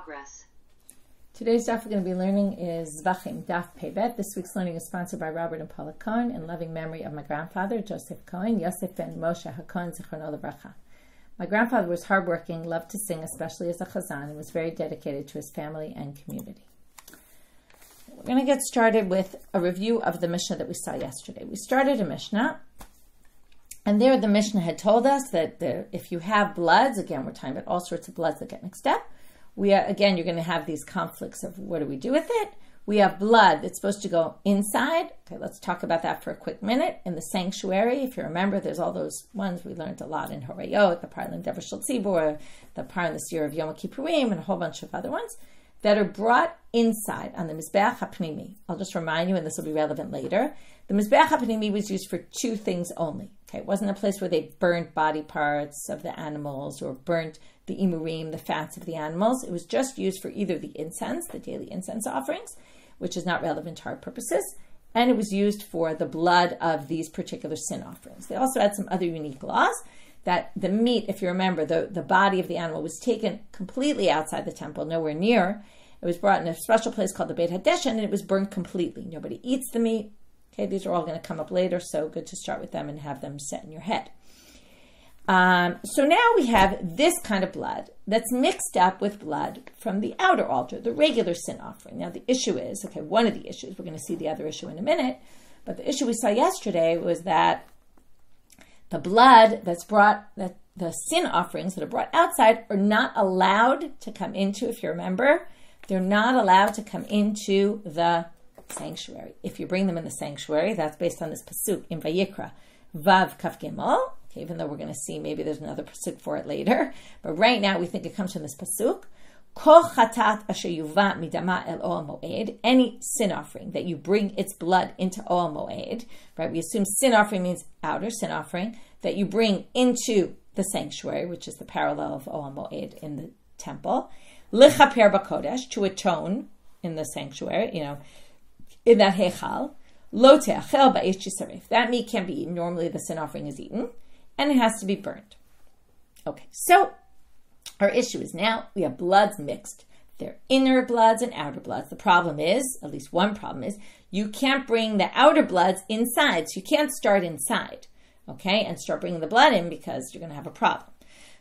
progress. Today's daf we're going to be learning is Zevachim, Daf Pebet. This week's learning is sponsored by Robert and Paula Cohen in loving memory of my grandfather, Joseph Cohen, Yosef ben Moshe HaKohen, Zichrono Livracha. My grandfather was hardworking, loved to sing, especially as a chazan, and was very dedicated to his family and community. We're going to get started with a review of the Mishnah that we saw yesterday. We started a Mishnah, and there the Mishnah had told us that if you have bloods, again, we're talking about all sorts of bloods that get mixed up, again, you're going to have these conflicts of what do we do with it? We have blood that's supposed to go inside. Okay, let's talk about that for a quick minute. In the sanctuary, if you remember, there's all those ones we learned a lot in Horayot, the Parlin Dever Shel Tzibur, the Parlin this year of Yom Kippurim, and a whole bunch of other ones that are brought inside on the Mizbeach HaPnimi. I'll just remind you, and this will be relevant later. The Mizbeach HaPnimi was used for two things only. Okay, it wasn't a place where they burned body parts of the animals or burnt the imurim, the fats of the animals. It was just used for either the incense, the daily incense offerings, which is not relevant to our purposes, and it was used for the blood of these particular sin offerings. They also had some other unique laws that the meat, if you remember, the body of the animal was taken completely outside the temple, nowhere near. It was brought in a special place called the Beit HaDeshen, and it was burned completely. Nobody eats the meat. Okay, these are all going to come up later, so good to start with them and have them set in your head. So now we have this kind of blood that's mixed up with blood from the outer altar, the regular sin offering. Now the issue is, okay, one of the issues, we're going to see the other issue in a minute, but the issue we saw yesterday was that the blood that's brought, that the sin offerings that are brought outside are not allowed to come into, if you remember, they're not allowed to come into the sanctuary. If you bring them in the sanctuary, that's based on this pasuk in Vayikra, Vav Kaf Gimel. Okay, even though we're going to see maybe there's another pasuk for it later, but right now we think it comes from this pasuk. Kol chatat asher yuva midama el Oel Moed. Any sin offering that you bring its blood into Oel Moed, right? We assume sin offering means outer sin offering that you bring into the sanctuary, which is the parallel of Oel Moed in the temple. Lichaper b'kodesh, to atone in the sanctuary, in that heichal. Lo te'achel ba'esh chisaref. That meat can't be eaten. Normally the sin offering is eaten, and it has to be burned. Okay, so our issue is now we have bloods mixed. They're inner bloods and outer bloods. The problem is, at least one problem is, you can't bring the outer bloods inside. So you can't start inside, okay, and start bringing the blood in because you're going to have a problem.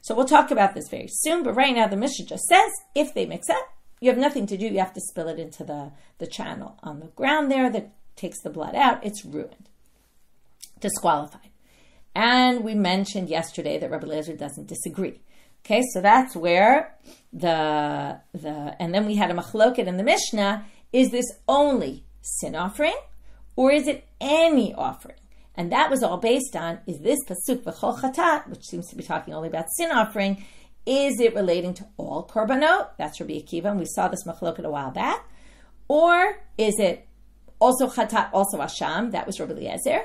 So we'll talk about this very soon, but right now the Mishnah just says, if they mix up, you have nothing to do. You have to spill it into the channel on the ground there that takes the blood out. It's ruined, disqualified. And we mentioned yesterday that Rabbi Eliezer doesn't disagree. Okay, so that's where and then we had a machloket in the Mishnah. Is this only sin offering or is it any offering? And that was all based on, is this pasuk v'chol chatat, which seems to be talking only about sin offering, is it relating to all korbanot? That's Rabbi Akiva, and we saw this machloket a while back. Or is it also chatat, also asham? That was Rabbi Eliezer.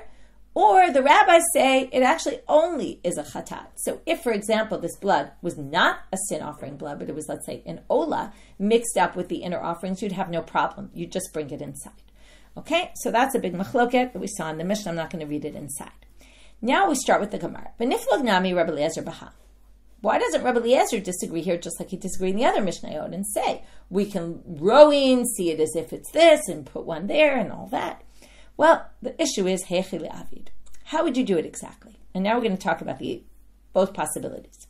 Or the rabbis say it actually only is a chatat. So if, for example, this blood was not a sin offering blood, but it was, let's say, an ola mixed up with the inner offerings, you'd have no problem. You'd just bring it inside. Okay, so that's a big machloket that we saw in the Mishnah. I'm not going to read it inside. Now we start with the Gemara. B'niflag nami Rabbi Eliezer b'ha. Why doesn't Rabbi Eliezer disagree here just like he disagreed in the other Mishnayot and say, we can row in, see it as if it's this, and put one there and all that? Well, the issue is, heichi le'avid. How would you do it exactly? And now we're going to talk about both possibilities.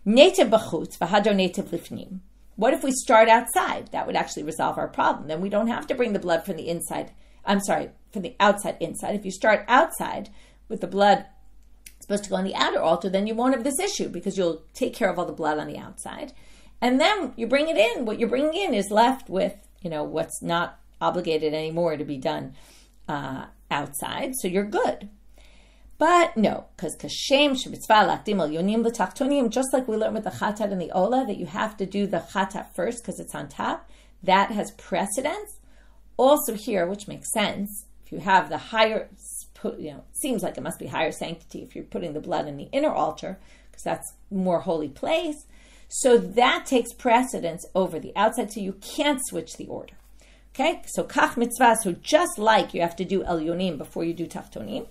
Netiv b'chutz v'hadro netiv lifnim. What if we start outside? That would actually resolve our problem. Then we don't have to bring the blood from the inside. From the outside inside. If you start outside with the blood supposed to go on the outer altar, then you won't have this issue because you'll take care of all the blood on the outside. And then you bring it in. What you're bringing in is left with, what's not obligated anymore to be done outside. So you're good. But no, because kashem shemitzvah lachdim al yonim l'tachtonim, just like we learned with the chatat and the ola, that you have to do the chatat first because it's on top, that has precedence. Also here, which makes sense, if you have the higher, seems like it must be higher sanctity if you're putting the blood in the inner altar, because that's more holy place. So that takes precedence over the outside, so you can't switch the order. Okay, so kach mitzvah, so just like you have to do elyonim before you do tachtonim,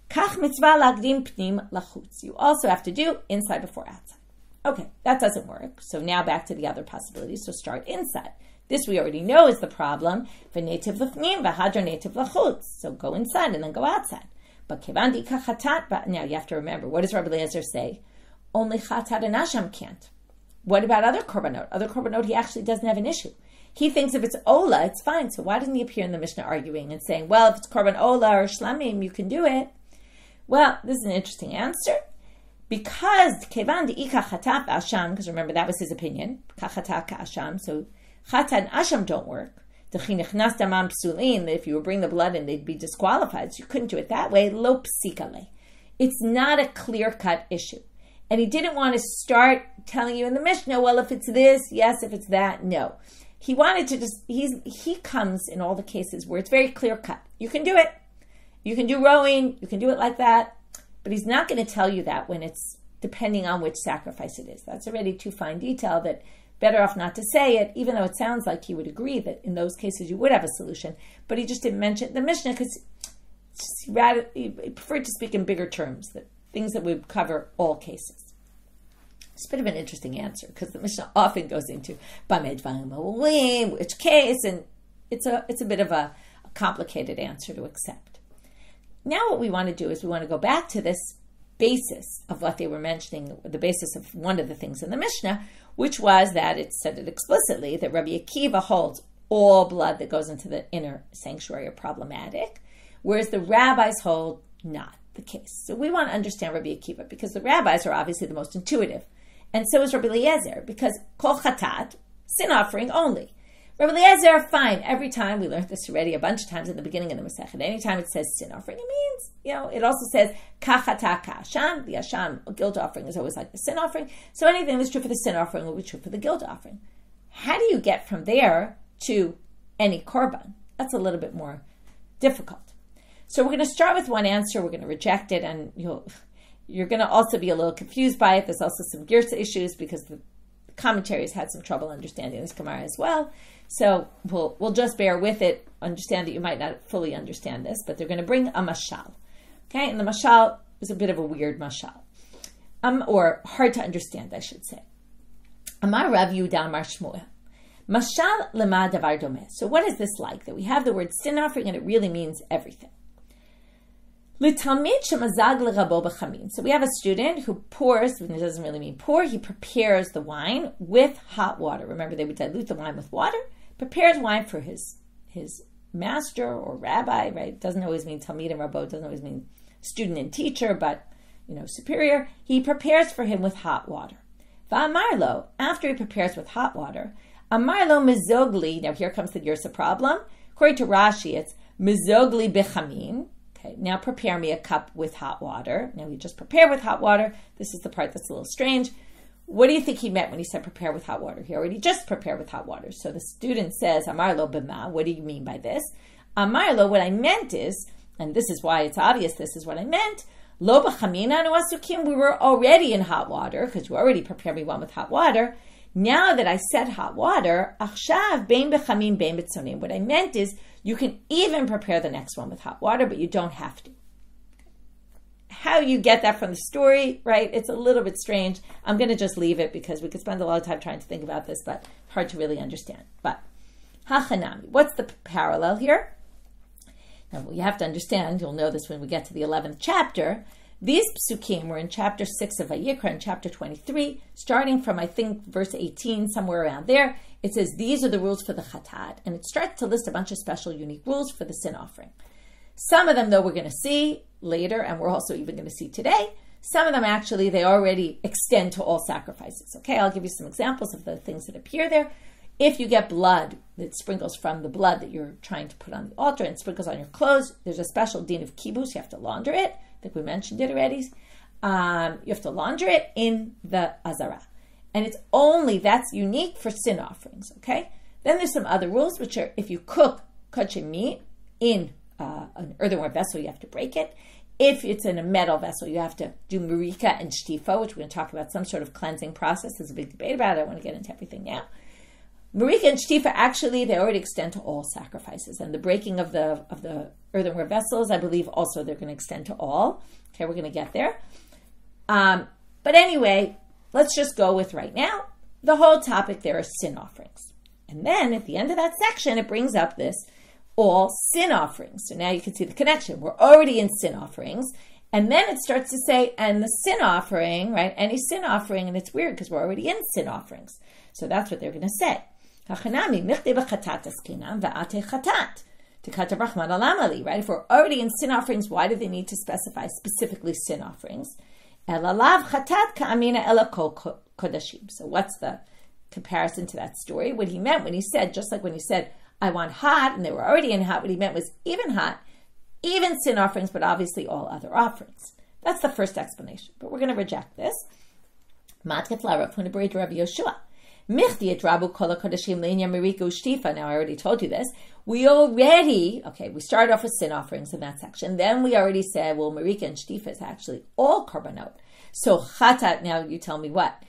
kach mitzvah lagdim pnim lachutz. You also have to do inside before outside. Okay, that doesn't work. So now back to the other possibilities. So start inside. This we already know is the problem. V'netiv l'fnim, v'hadra netiv l'chutz. So go inside and then go outside. But kevan di'ika chatat, but now you have to remember, what does Rabbi Eliezer say? Only chatat and asham can't. What about other korbanot? Other korbanot, he actually doesn't have an issue. He thinks if it's ola, it's fine. So why doesn't he appear in the Mishnah arguing and saying, well, if it's korban ola or shlamim, you can do it? Well, this is an interesting answer. Because kevan di'ika chatat asham, because remember that was his opinion, kachatat asham, so chatat and asham don't work. If you would bring the blood in, they'd be disqualified. So you couldn't do it that way. Lo psikale. It's not a clear-cut issue. And he didn't want to start telling you in the Mishnah, well, if it's this, yes, if it's that, no. He wanted to just, he comes in all the cases where it's very clear-cut. You can do it. You can do rowing. You can do it like that. But he's not going to tell you that when it's depending on which sacrifice it is. That's already too fine detail that better off not to say it, even though it sounds like he would agree that in those cases you would have a solution. But he just didn't mention the Mishnah because he preferred to speak in bigger terms, that things that would cover all cases. It's a bit of an interesting answer because the Mishnah often goes into which case, and it's a bit of a complicated answer to accept. Now what we want to do is we want to go back to this basis of what they were mentioning, the basis of one of the things in the Mishnah, which was that it said it explicitly that Rabbi Akiva holds all blood that goes into the inner sanctuary are problematic, whereas the rabbis hold not the case. So we want to understand Rabbi Akiva because the rabbis are obviously the most intuitive. And so is Rabbi Eliezer, because kol chatat, sin offering only. Rabbi Eliezer, fine. Every time, we learned this already a bunch of times in the beginning of the Masechet, anytime it says sin offering, it means, it also says kachata ka'asham. The asham, guilt offering, is always like the sin offering. So anything that's true for the sin offering will be true for the guilt offering. How do you get from there to any korban? That's a little bit more difficult. So we're going to start with one answer. We're going to reject it, and you're going to also be a little confused by it. There's also some girsa issues because the commentaries had some trouble understanding this Gemara as well. So we'll just bear with it, understand that you might not fully understand this, but they're going to bring a mashal. Okay, and the mashal is a bit of a weird mashal. Or hard to understand, I should say. Amar Rav Yehuda Amar Shmuel. Mashal lema davar domeh. So what is this like? That we have the word sin offering and it really means everything. L'talmid shemazag l'rabo b'chamin. So we have a student who pours, and it doesn't really mean pour, he prepares the wine with hot water. Remember, they would dilute the wine with water. Prepares wine for his master or rabbi, right? It doesn't always mean talmid and rabo, it doesn't always mean student and teacher, but, superior. He prepares for him with hot water. Va'amarlo, after he prepares with hot water, amarlo mizogli, now here comes the Yersa problem. According to Rashi, it's mizogli bechamin. Okay, now prepare me a cup with hot water. Now we just prepare with hot water. This is the part that's a little strange. What do you think he meant when he said prepare with hot water? He already just prepared with hot water. So the student says, Amarlo b'ma, what do you mean by this? Amarlo, what I meant is, and this is why it's obvious this is what I meant, lo b'chamina anu asukim, we were already in hot water, because you already prepared me one with hot water. Now that I said hot water, achshav bein b'chamin bein b'tzonim. What I meant is, you can even prepare the next one with hot water, but you don't have to. How you get that from the story, right? It's a little bit strange. I'm going to just leave it because we could spend a lot of time trying to think about this, but hard to really understand. But, hachanami, what's the parallel here? Now, you have to understand, you'll know this when we get to the 11th chapter. These psukim were in chapter 6 of Vayikra and chapter 23, starting from, I think, verse 18, somewhere around there. It says, these are the rules for the chatat. And it starts to list a bunch of special, unique rules for the sin offering. Some of them, though, we're going to see later, and we're also even going to see today. Some of them, actually, they already extend to all sacrifices. Okay, I'll give you some examples of the things that appear there. If you get blood that sprinkles from the blood that you're trying to put on the altar and sprinkles on your clothes, there's a special din of kibus. You have to launder it. I think we mentioned it already. You have to launder it in the Azara. And it's only, that's unique for sin offerings, okay? Then there's some other rules, which are if you cook kosher meat in an earthenware vessel, you have to break it. If it's in a metal vessel, you have to do marika and shtifa, which we're going to talk about some sort of cleansing process. There's a big debate about it. I don't want to get into everything now. Marika and shtifa, actually, they already extend to all sacrifices. And the breaking of the earthenware vessels, I believe also they're going to extend to all. Okay, we're going to get there. But anyway, let's just go with right now, the whole topic there is sin offerings. And then at the end of that section, it brings up this all sin offerings. So now you can see the connection. We're already in sin offerings. And then it starts to say, and the sin offering, right? Any sin offering, and it's weird because we're already in sin offerings. So that's what they're going to say. Right? If we're already in sin offerings, why do they need to specify specifically sin offerings? So what's the comparison to that story? What he meant when he said, just like when he said, I want hot, and they were already in hot, what he meant was even hot, even sin offerings, but obviously all other offerings. That's the first explanation. But we're going to reject this. Now, I already told you this. We started off with sin offerings in that section. Then we already said, well, Marika and Shtifa is actually all korbanot. So chatat, now you tell me what?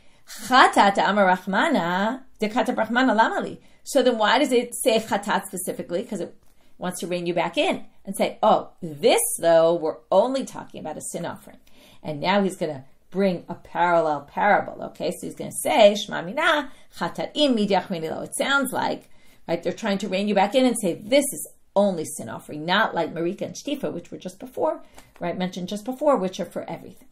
Chatat amar rachmana dekata brachmana lamali. So then why does it say chatat specifically? Because it wants to rein you back in and say, oh, this though, we're only talking about a sin offering. And now he's going to bring a parallel parable. Okay, so he's going to say, Shema mina chatat im midyach minilo. It sounds like, right, they're trying to rein you back in and say, this is only sin offering, not like Marika and Shtifa, which were just before, right, mentioned just before, which are for everything.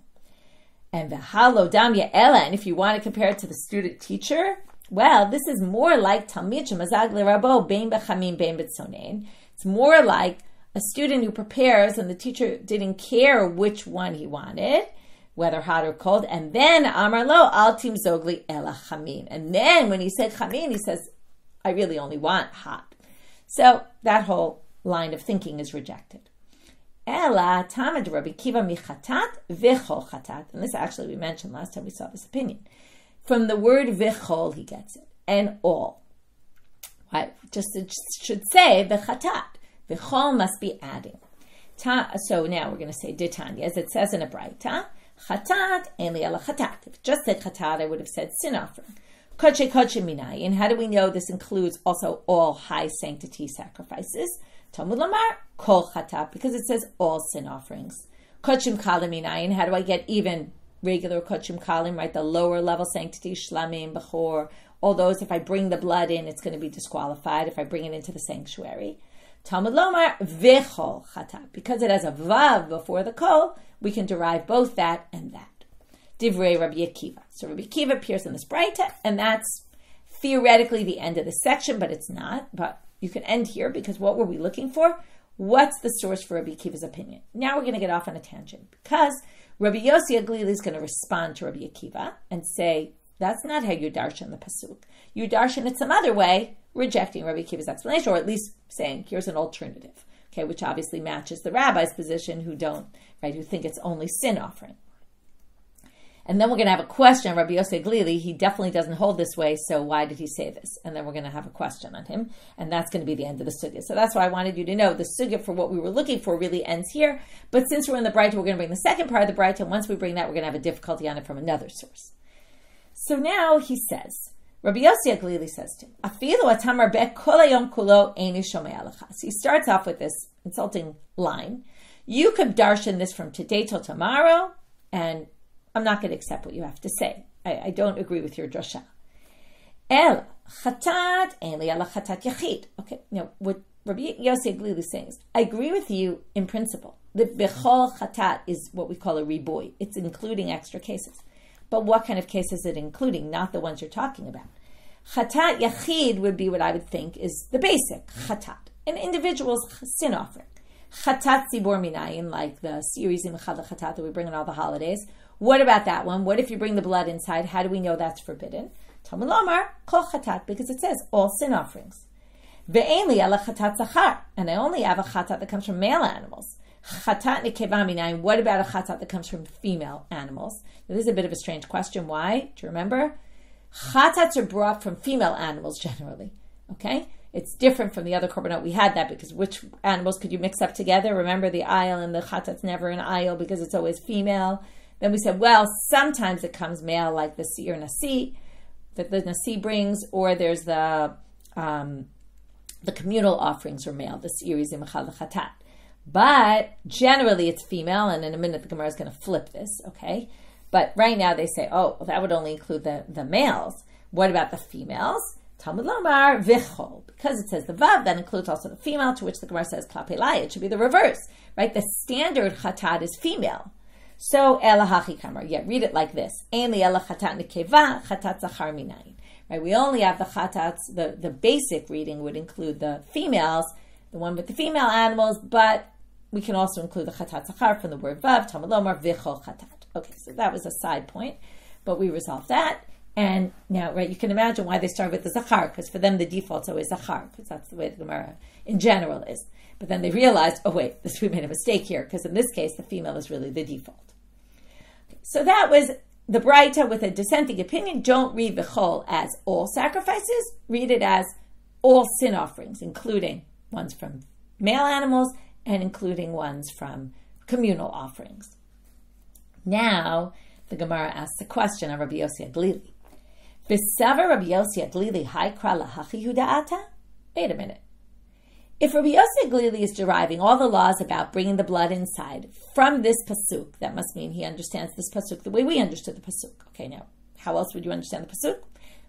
And v'halo damya ela, and if you want to compare it to the student teacher, well, this is more like Talmid shemazag l'rabo bein b'chamim bein b'tzonein. It's more like a student who prepares and the teacher didn't care which one he wanted, whether hot or cold, and then amar lo al timzog li ela chamin. And then when he said chamin, he says, I really only want hot. So that whole line of thinking is rejected. Ela tamad Rabbi Kiva michatat v'chol chatat. And this actually we mentioned last time we saw this opinion. From the word v'chol, he gets it. And all. Right? Just it should say v'chatat. V'chol must be adding. So now we're going to say ditanya, as it says in a braita. Chatat, en li ela chatat. If it just said chatat, I would have said sin offering. Kodesh HaKodashim minai. And how do we know this includes also all high sanctity sacrifices? Talmud Lamar, kol chatat, because it says all sin offerings. Kodshim kalim minai. And how do I get even regular kodshim kalim, right? The lower level sanctity, shlamim, bechor, all those. If I bring the blood in, it's going to be disqualified if I bring it into the sanctuary. Talmud Lomar, v'chol chatat. Because it has a vav before the kol, we can derive both that and that. Divrei Rabbi Akiva. So Rabbi Akiva appears in this braita, and that's theoretically the end of the section, but it's not. But you can end here, because what were we looking for? What's the source for Rabbi Akiva's opinion? Now we're going to get off on a tangent, because Rabbi Yosi HaGelili is going to respond to Rabbi Akiva and say, that's not how you darshan the pasuk. You darshan it some other way, rejecting Rabbi Akiva's explanation, or at least saying, here's an alternative, okay, which obviously matches the rabbis' position who don't, right, who think it's only sin offering. And then we're going to have a question on Rabbi Yosi HaGelili. He definitely doesn't hold this way, so why did he say this? And then we're going to have a question on him, and that's going to be the end of the sugya. So that's why I wanted you to know the sugya for what we were looking for really ends here. But since we're in the Braita, we're going to bring the second part of the Braita, and once we bring that, we're going to have a difficulty on it from another source. So now he says, Rabbi Yosi HaGelili says to him, Afilu atamar be kol hayom kulo eini shomei alecha. So he starts off with this insulting line. You could darshan this from today till tomorrow, and I'm not going to accept what you have to say. I don't agree with your drasha. El chatat en li ala chatat yachid. Okay, now what Rabbi Yosi HaGelili is saying is, I agree with you in principle. The bechol chatat is what we call a riboy. It's including extra cases. But what kind of cases is it including? Not the ones you're talking about. Chatat yachid would be what I would think is the basic chatat. An individual's sin offering. Chatat zibor minayin, like the series in Mechad Chatat that we bring on all the holidays. What about that one? What if you bring the blood inside? How do we know that's forbidden? Talmud Lomar, kol chatat, because it says all sin offerings. Ve'ein li ala chatat zachar, and I only have a chatat that comes from male animals. Chatat nekeva minayin. What about a chatat that comes from female animals? Now, this is a bit of a strange question. Why? Do you remember? Chatats are brought from female animals generally. Okay? It's different from the other korbanot. We had that because which animals could you mix up together? Remember the ayil and the chatat's never an ayil because it's always female. Then we said, well, sometimes it comes male, like the seir nasi that the nasi brings, or there's the communal offerings are male, the series in Mechal Chatat. But generally it's female, and in a minute the Gemara is going to flip this, okay? But right now they say, oh, well, that would only include the males. What about the females? Talmud Lomar Vichol. Because it says the Vav, that includes also the female, to which the Gemara says Klape Lai. It should be the reverse, right? The standard chatat is female. So, Ela Hachi Kamar. Yeah, read it like this. Ein li Ela chatat nekeva, chatat zachar minayin. Right, we only have the chatats, the basic reading would include the females, the one with the female animals, but we can also include the chatat zachar from the word Vav, Talmud Lomar Vichol chatat. Okay, so that was a side point, but we resolved that. And now, right, you can imagine why they start with the Zachar, because for them the default's always Zachar, because that's the way the Gemara in general is. But then they realized, oh wait, we made a mistake here, because in this case the female is really the default. Okay, so that was the Braita with a dissenting opinion. Don't read Bechol as all sacrifices, read it as all sin offerings, including ones from male animals and including ones from communal offerings. Now, the Gemara asks a question on Rabbi Yosi HaGelili. V'savar Rabbi Yosi HaGelili haikra lahachi huda'ata? Wait a minute. If Rabbi Yosi HaGelili is deriving all the laws about bringing the blood inside from this pasuk, that must mean he understands this pasuk the way we understood the pasuk. Okay, now, how else would you understand the pasuk?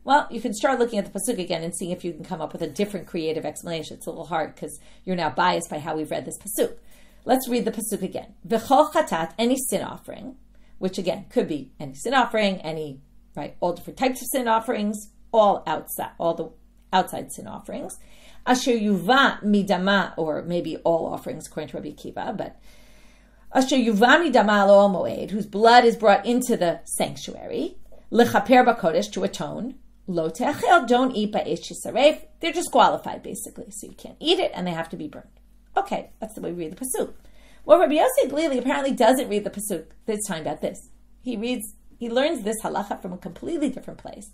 Well, you can start looking at the pasuk again and seeing if you can come up with a different creative explanation. It's a little hard because you're now biased by how we've read this pasuk. Let's read the pasuk again. V'chol chatat, any sin offering, which again could be any sin offering, any, right, all different types of sin offerings, all the outside sin offerings. Asher yuva midama, or maybe all offerings according to Rabbi Akiva, but Asher yuva midama lo moed, whose blood is brought into the sanctuary, lechaper b'kodesh, to atone, lo te'achel, don't eat ba'esh yisaref, they're disqualified basically, so you can't eat it and they have to be burned. Okay, that's the way we read the pasuk. Well, Rabbi Yosi HaGelili apparently doesn't read the pasuk this time about this. He learns this halacha from a completely different place.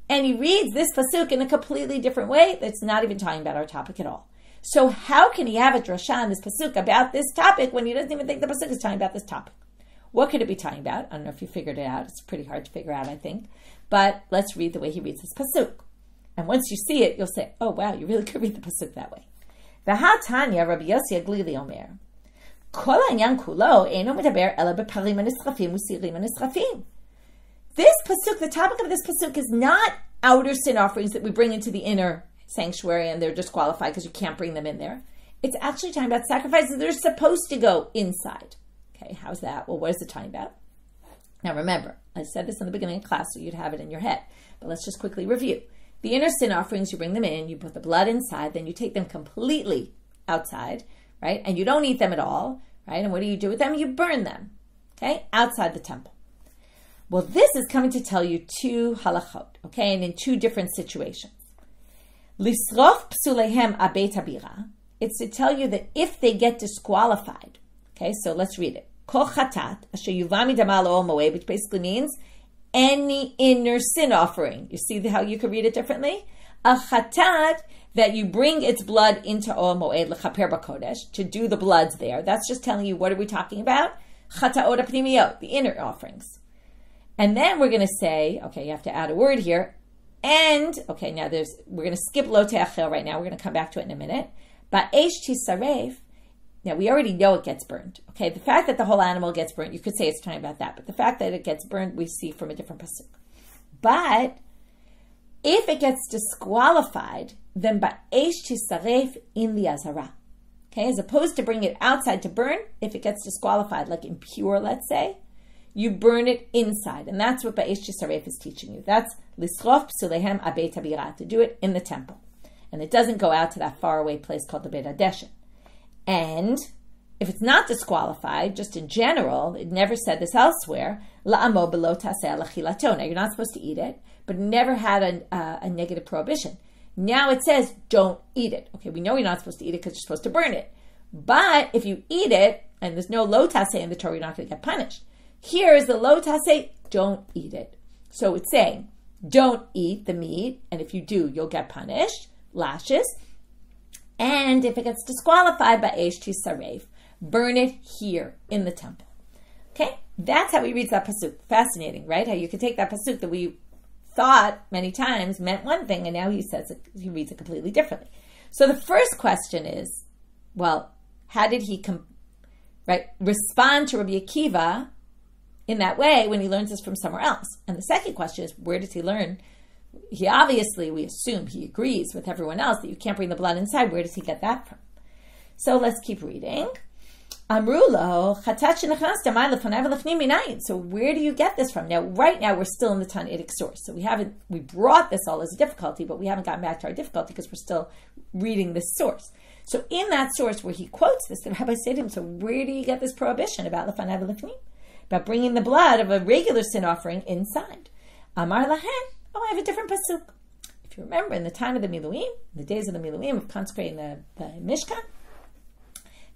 And he reads this pasuk in a completely different way that's not even talking about our topic at all. So how can he have a drasha in this pasuk about this topic when he doesn't even think the pasuk is talking about this topic? What could it be talking about? I don't know if you figured it out. It's pretty hard to figure out, I think. But let's read the way he reads this pasuk. And once you see it, you'll say, oh wow, you really could read the pasuk that way. V'ha Tanya, Rabbi Yosi HaGelili Omer, Kol ha'inyan kulo eino medaber ela beparim hanisrafim usirim hanisrafim. This pasuk, the topic of this pasuk is not outer sin offerings that we bring into the inner sanctuary and they're disqualified because you can't bring them in there. It's actually talking about sacrifices that are supposed to go inside. Okay, how's that? Well, what is it talking about? Now remember, I said this in the beginning of class so you'd have it in your head, but let's just quickly review. The inner sin offerings, you bring them in, you put the blood inside, then you take them completely outside, right? And you don't eat them at all, right? And what do you do with them? You burn them, okay? Outside the temple. Well, this is coming to tell you two halachot, okay? And in two different situations. Lisrof psulehem abeit habira. It's to tell you that if they get disqualified, okay? So let's read it. Kol chatat asher yuva midama lo moed, which basically means any inner sin offering. You see how you could read it differently? A chatat that you bring its blood into Ol Moed lechaper b'kodesh, to do the bloods there. That's just telling you, what are we talking about? Chataot ha'pnimiyot, the inner offerings. And then we're going to say, okay, you have to add a word here. And, okay, now we're going to skip lo te'achel right now. We're going to come back to it in a minute. Ba'esh tisaref, now we already know it gets burned. Okay, the fact that the whole animal gets burned, you could say it's talking about that. But the fact that it gets burned, we see from a different pasuk. But if it gets disqualified, then ba'esh tisaref in the Azara. Okay, as opposed to bring it outside to burn, if it gets disqualified, like impure, let's say, you burn it inside. And that's what ba'esh tisaref is teaching you. That's lisrof psulehem abeit habira, to do it in the temple. And it doesn't go out to that faraway place called the Beit HaDeshen. And if it's not disqualified, just in general, it never said this elsewhere, la'amo b'lo taseh l'achilato. Now, you're not supposed to eat it, but it never had a negative prohibition. Now it says, don't eat it. Okay, we know you're not supposed to eat it because you're supposed to burn it. But if you eat it, and there's no lo taseh in the Torah, you're not going to get punished. Here is the lo taseh, don't eat it. So it's saying, don't eat the meat, and if you do, you'll get punished, lashes. And if it gets disqualified by ba'esh tisaref, burn it here in the temple. Okay, that's how he reads that pasuk. Fascinating, right? How you could take that pasuk that we thought many times meant one thing, and now he he reads it completely differently. So the first question is, well, how did he respond to Rabbi Akiva in that way when he learns this from somewhere else? And the second question is, where does he learn? He obviously, we assume he agrees with everyone else that you can't bring the blood inside. Where does he get that from? So let's keep reading. So where do you get this from? Now, right now, we're still in the Tannaitic source. So we brought this all as a difficulty, but we haven't gotten back to our difficulty because we're still reading this source. So in that source where he quotes this, the rabbi said to him, so where do you get this prohibition about lefanav lefnim? About bringing the blood of a regular sin offering inside? Amar lahen, I have a different pasuk. If you remember, in the time of the Miluim, the days of the Miluim, of consecrating the Mishkan,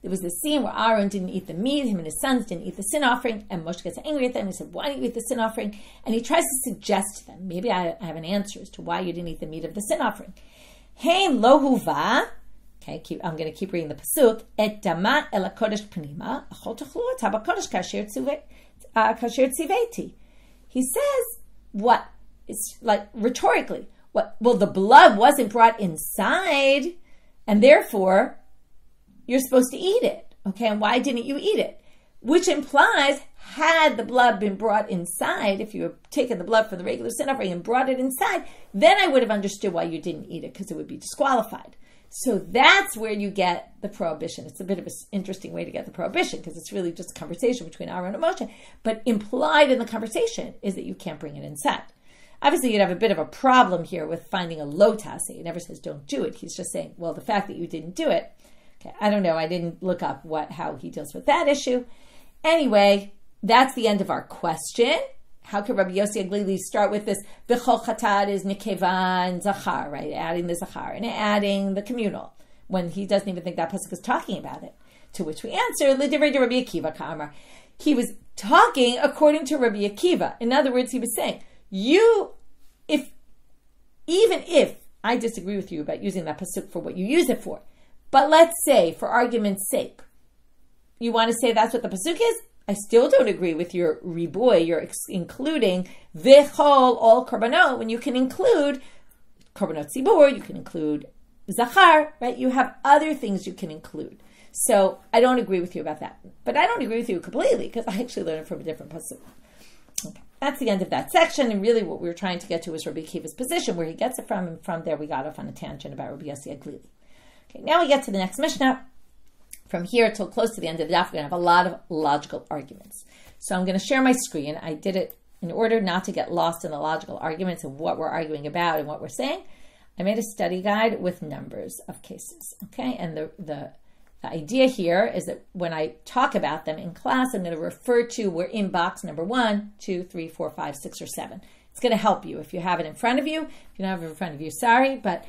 there was this scene where Aaron didn't eat the meat, him and his sons didn't eat the sin offering, and Moshe gets angry at them. He said, why don't you eat the sin offering? And he tries to suggest to them, maybe I have an answer as to why you didn't eat the meat of the sin offering. Hein lo huva, okay, I'm going to keep reading the pasuk, et dama el kodesh panima, achol techlu ota b'kodesh kasher tziveti. He says, what? It's like rhetorically, what? Well, the blood wasn't brought inside, and therefore you're supposed to eat it. Okay, and why didn't you eat it? Which implies, had the blood been brought inside, if you had taken the blood from the regular sin offering and brought it inside, then I would have understood why you didn't eat it, because it would be disqualified. So that's where you get the prohibition. It's a bit of an interesting way to get the prohibition, because it's really just a conversation between Aaron and Moshe. But implied in the conversation is that you can't bring it inside. Obviously, you'd have a bit of a problem here with finding a lo tase. He never says don't do it. He's just saying, well, the fact that you didn't do it, okay, I don't know. I didn't look up how he deals with that issue. Anyway, that's the end of our question. How could Rabbi Yosi HaGelili start with this? B'chol chatat is nikeva and zachar, right? Adding the zachar and adding the communal when he doesn't even think that pasuk is talking about it. To which we answer, l'divrei Rabbi Akiva ka'amar. He was talking according to Rabbi Akiva. In other words, he was saying, even if I disagree with you about using that pasuk for what you use it for, but let's say, for argument's sake, you want to say that's what the pasuk is, I still don't agree with your riboy, you're including v'chol, all korbanot, when you can include korbanot tzibur, you can include zachar, right? You have other things you can include. So I don't agree with you about that. But I don't agree with you completely, because I actually learned it from a different pasuk. Okay. That's the end of that section, and really what we were trying to get to was Rabbi Akiva's position, where he gets it from, and from there we got off on a tangent about Rabbi Yosi HaGelili. Okay, now we get to the next Mishnah. From here till close to the end of the daf, we're going to have a lot of logical arguments. So I'm going to share my screen. I did it in order not to get lost in the logical arguments of what we're arguing about and what we're saying. I made a study guide with numbers of cases, okay? And the idea here is that when I talk about them in class, I'm going to refer to, we're in box number 1, 2, 3, 4, 5, 6, or 7. It's going to help you if you have it in front of you. If you don't have it in front of you, sorry, but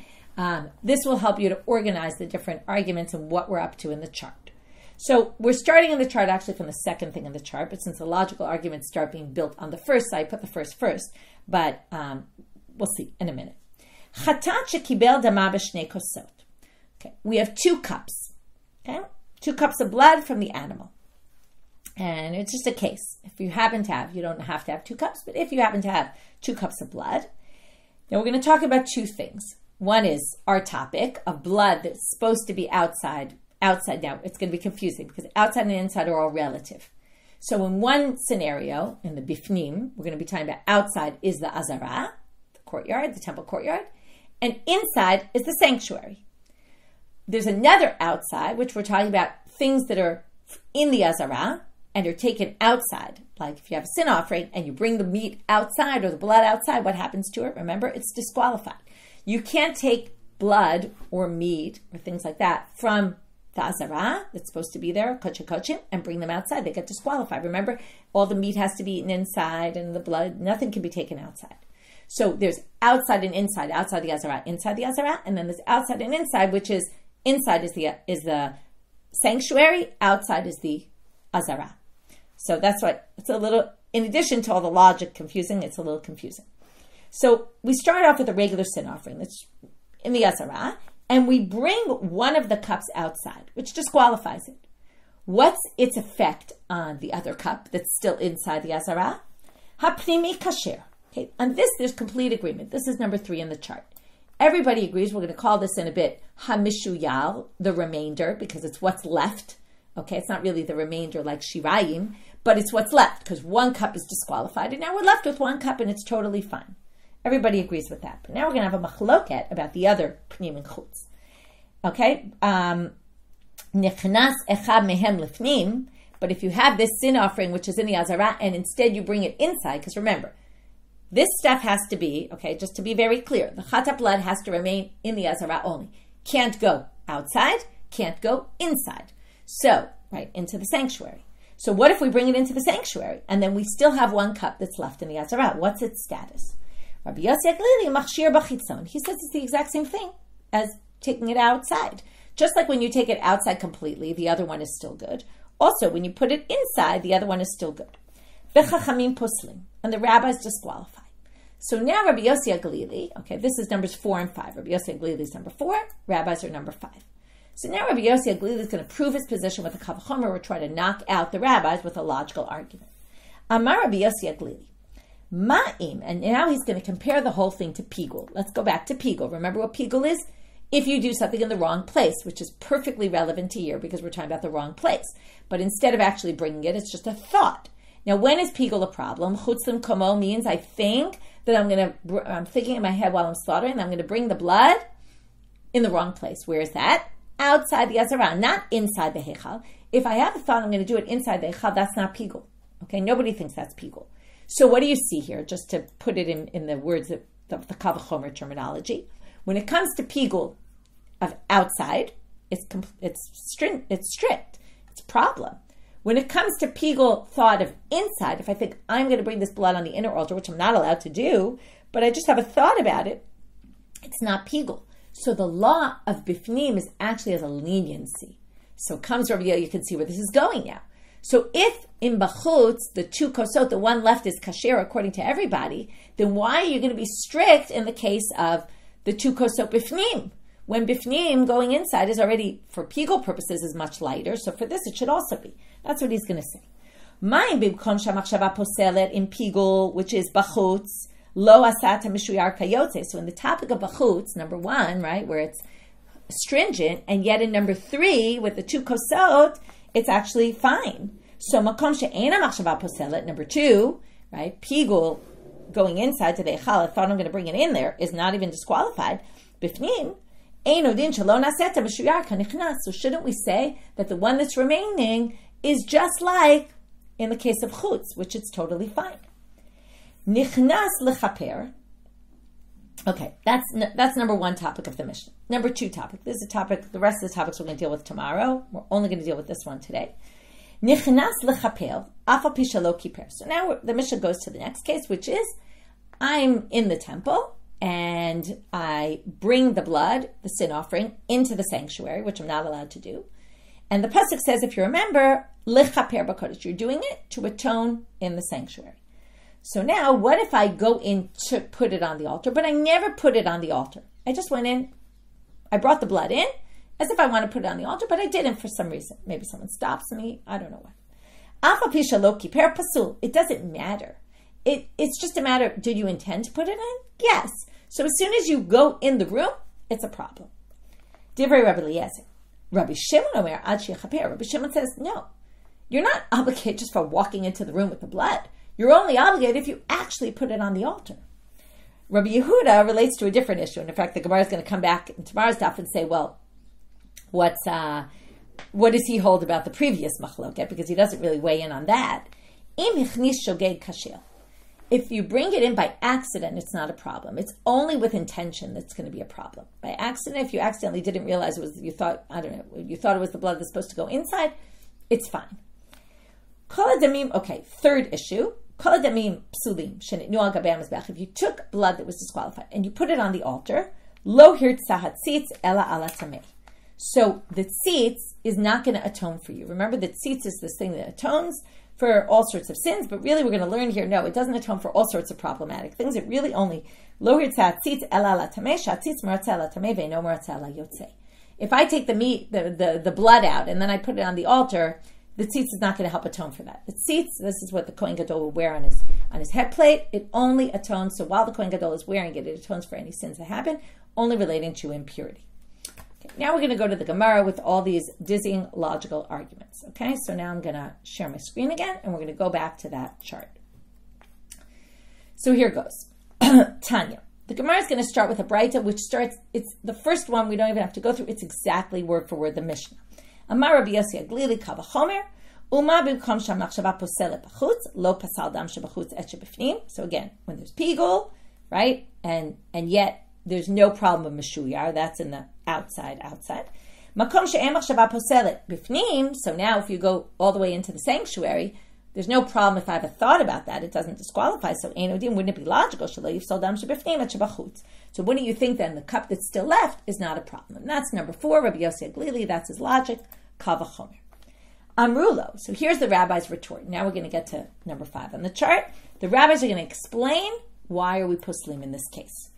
this will help you to organize the different arguments and what we're up to in the chart. So we're starting in the chart actually from the second thing in the chart, but since the logical arguments start being built on the first side, I put the first, but we'll see in a minute. Chatat shekibel dama b'shnei kosot. Okay, we have 2 cups. Okay, 2 cups of blood from the animal. And it's just a case. If you happen to have, you don't have to have 2 cups, but if you happen to have 2 cups of blood, now we're going to talk about 2 things. One is our topic of blood that's supposed to be outside. Now, it's going to be confusing because outside and inside are all relative. So in one scenario, in the bifnim, we're going to be talking about outside is the Azara, the courtyard, the temple courtyard, and inside is the sanctuary. There's another outside, which we're talking about things that are in the Azara and are taken outside. Like if you have a sin offering and you bring the meat outside or the blood outside, what happens to it? Remember, it's disqualified. You can't take blood or meat or things like that from the Azara that's supposed to be there, Kodesh HaKodashim, and bring them outside. They get disqualified. Remember, all the meat has to be eaten inside and the blood, nothing can be taken outside. So there's outside and inside the Azara, inside the Azara, and then there's outside and inside, which is inside is the sanctuary, outside is the Azara. So that's why it's a little, in addition to all the logic confusing, it's a little confusing. So we start off with a regular sin offering that's in the Azara, and we bring one of the cups outside, which disqualifies it. What's its effect on the other cup that's still inside the Azara? Hapnimi kasher. Okay, on this there's complete agreement. This is number 3 in the chart. Everybody agrees. We're going to call this in a bit hamishuyal, the remainder, because it's what's left Okay, it's not really the remainder like shirayim, but it's what's left because 1 cup is disqualified, and now we're left with 1 cup, and it's totally fine. Everybody agrees with that. But now we're going to have a machloket about the other pnim and chutz. Okay, nichnas echad mehem lifnim. But if you have this sin offering, which is in the Azara, and instead you bring it inside, because remember, this stuff has to be, okay, just to be very clear, the chatat blood has to remain in the Azara only. Can't go outside, can't go inside. So, right, into the sanctuary. So what if we bring it into the sanctuary, and then we still have 1 cup that's left in the Azara? What's its status? Rabbi Yosi HaGelili machshir b'chitzon. He says it's the exact same thing as taking it outside. Just like when you take it outside completely, the other one is still good. Also, when you put it inside, the other one is still good. V'chachamim poslim, and the rabbis disqualify. So now Rabbi Yosi HaGelili, okay, this is numbers 4 and 5. Rabbi Yosi HaGelili is number 4, rabbis are number 5. So now Rabbi Yosi HaGelili is going to prove his position with a kav chomer or try to knock out the rabbis with a logical argument. Amar Rabbi Yosi HaGelili, ma'im, and now he's going to compare the whole thing to pigul. Let's go back to pigul. Remember what pigul is? If you do something in the wrong place, which is perfectly relevant to here because we're talking about the wrong place. But instead of actually bringing it, it's just a thought. Now, when is pigul a problem? Chutzim komo means I think that I'm thinking in my head while I'm slaughtering, I'm going to bring the blood in the wrong place. Where is that? Outside the Azara, not inside the Heichal. If I have a thought I'm going to do it inside the Heichal, that's not pigul. Okay, nobody thinks that's pigul. So what do you see here? Just to put it in the words of the Kav Chomer terminology. When it comes to pigul of outside, it's strict. It's a problem. When it comes to pigul thought of inside, if I think I'm going to bring this blood on the inner altar, which I'm not allowed to do, but I just have a thought about it, it's not pigul. So the law of bifnim is actually as a leniency. So comes Rabbi Yosi, you can see where this is going now. So if in bachutz, the 2 kosot, the one left is kasher according to everybody, then why are you going to be strict in the case of the 2 kosot bifnim? When bifnim, going inside, is already, for pigul purposes, is much lighter. So for this, it should also be. That's what he's going to say. Ma'im b'mkom shamachshava poselet in pigul, which is bachutz, lo asata mishuyar kayotze. So in the topic of bachutz, number 1, right, where it's stringent, and yet in number 3, with the 2 kosot, it's actually fine. So makom she'ena machshava poselet, number 2, right, pigul, going inside to the echal, I thought I'm going to bring it in there, is not even disqualified. Bifnim, so shouldn't we say that the one that's remaining is just like in the case of chutz, which it's totally fine. Nichnas lechaper. Okay, that's number 1 topic of the Mishnah. Number 2 topic. This is a topic, the rest of the topics we're going to deal with tomorrow. We're only going to deal with this one today. Nichnas lechaper, afa pi shelo kiper. So now the Mishnah goes to the next case, which is I'm in the temple, and I bring the blood, the sin offering, into the sanctuary, which I'm not allowed to do. And the pasuk says, if you remember, lechaper b'kodesh, you're doing it to atone in the sanctuary. So now, what if I go in to put it on the altar, but I never put it on the altar? I just went in, I brought the blood in, as if I want to put it on the altar, but I didn't for some reason. Maybe someone stops me, I don't know what. Afa pi shelo kiper pasul. It doesn't matter. It's just a matter, did you intend to put it in? Yes. So as soon as you go in the room, it's a problem. Divrei Rabbi Eliezer. Rabbi Shimon omer ad shechaper. Rabbi Shimon says, no, you're not obligated just for walking into the room with the blood. You're only obligated if you actually put it on the altar. Rabbi Yehuda relates to a different issue. And in fact, the Gemara is going to come back in tomorrow's daf and say, well, what does he hold about the previous machloket? Because he doesn't really weigh in on that. Im hichnis shogeg kashil. If you bring it in by accident, it's not a problem. It's only with intention that's going to be a problem. By accident, if you accidentally didn't realize it was, you thought it was the blood that's supposed to go inside, it's fine. Okay, third issue. If you took blood that was disqualified and you put it on the altar, lo hirtzahat tzitz ela ala tameh. So the tzitz is not going to atone for you. Remember that tzitz is this thing that atones for all sorts of sins, but really we're going to learn here, no, it doesn't atone for all sorts of problematic things. It really only, lo hirtzahat tzitz ela ala tameh, shatzitz maratza ala tameh ve'no maratza ala yotzei. If I take the meat, the blood out, and then I put it on the altar, the tzitz is not going to help atone for that. The tzitz, this is what the Kohen Gadol will wear on his head plate. It only atones, so while the Kohen Gadol is wearing it, it atones for any sins that happen, only relating to impurity. Okay, now we're going to go to the Gemara with all these dizzying logical arguments. Okay, so now I'm going to share my screen again, and we're going to go back to that chart. So here goes. Tanya. The Gemara is going to start with a Braita, which starts, it's the first one we don't even have to go through. It's exactly word for word the Mishnah. Amar Rabbi Yosi HaGelili kava chomer, uma b'mkom shamachshava poselet b'chutz, lo pasal dam shebachutz et shebifnim. So again, when there's pigul, right, and yet there's no problem with meshuyar, that's in the outside. Makom she'em machshava poselet bifnim. So now if you go all the way into the sanctuary, there's no problem if I have a thought about that. It doesn't disqualify. So ein odin, wouldn't it be logical? So wouldn't you think then the cup that's still left is not a problem? And that's number 4, Rabbi Yosi HaGelili, that's his logic, kava chomer. Amrulo. So here's the rabbi's retort. Now we're going to get to number 5 on the chart. The rabbis are going to explain why are we poslim in this case.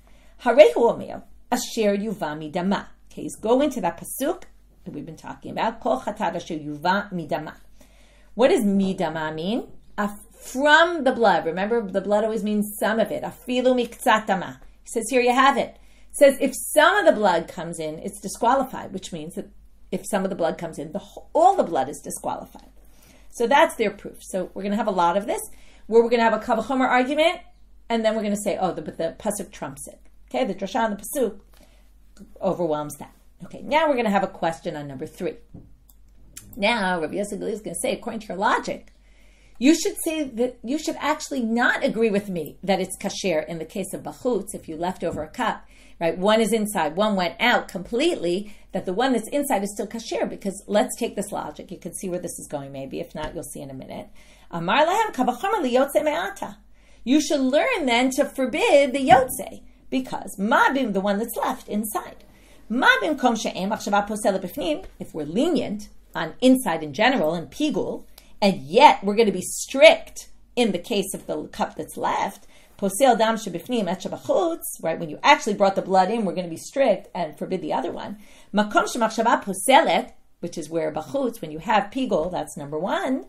Harehu omer asher yuva midama. Okay, he's going to that pasuk that we've been talking about. Kol chatad asher yuva midama. What does midama mean? From the blood. Remember, the blood always means some of it. Afilu miktzat dama. He says, here you have it. It says, if some of the blood comes in, it's disqualified, which means that if some of the blood comes in, all the blood is disqualified. So that's their proof. So we're going to have a lot of this, where we're going to have a kavachomer argument, and then we're going to say, but the pasuk trumps it. Okay, the drasha and the pasuk overwhelms that. Okay, now we're going to have a question on number 3. Now, Rabbi Yosi HaGelili is going to say, according to your logic, you should say that you should actually not agree with me that it's kasher in the case of bachutz, if you left over a cup, right? One is inside, one went out completely, that the one that's inside is still kasher, because let's take this logic. You can see where this is going maybe. If not, you'll see in a minute. Amar lahem kavachomer liyotze me'ata. You should learn then to forbid the yotze, because mabim, the one that's left inside. Mabim kom she'em achshava posel b'fnim, if we're lenient on inside in general and pigul, and yet we're going to be strict in the case of the cup that's left. Posel dam shebifnim et shebachutz, right? When you actually brought the blood in, we're going to be strict and forbid the other one. Makom shemachshava poselet, which is where bachutz, when you have pigul, that's number 1,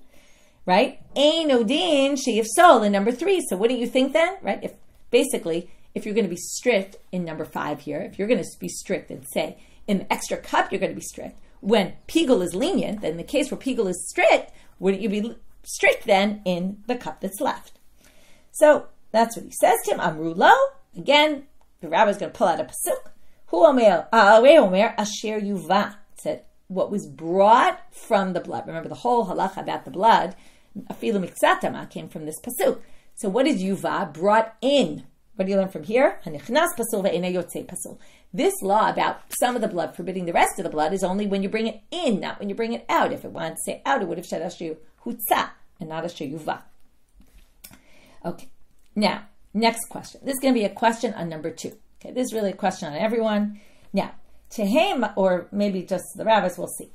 right? Ein odin sheyifsol in number 3. So what do you think then, right? If you're going to be strict in number 5 here, if you're going to be strict and say in the extra cup you're going to be strict, when pigul is lenient, then in the case where pigul is strict, wouldn't you be strict then in the cup that's left? So that's what he says to him. Amru lo. Again, the rabbi is going to pull out a pasuk. Hu omer asher yuva. Said what was brought from the blood. Remember the whole halacha about the blood. Afilu miktzatama came from this pasuk. So what is yuva? Brought in. What do you learn from here? Hanichnas pasul ve'enei yotzei pasul. This law about some of the blood forbidding the rest of the blood is only when you bring it in, not when you bring it out. If it wanted to say out, it would have said asher hutza and not asher yuva. Okay. Now, next question. This is going to be a question on number 2. Okay, this is really a question on everyone. Now, tehem, or maybe just the rabbis, we'll see.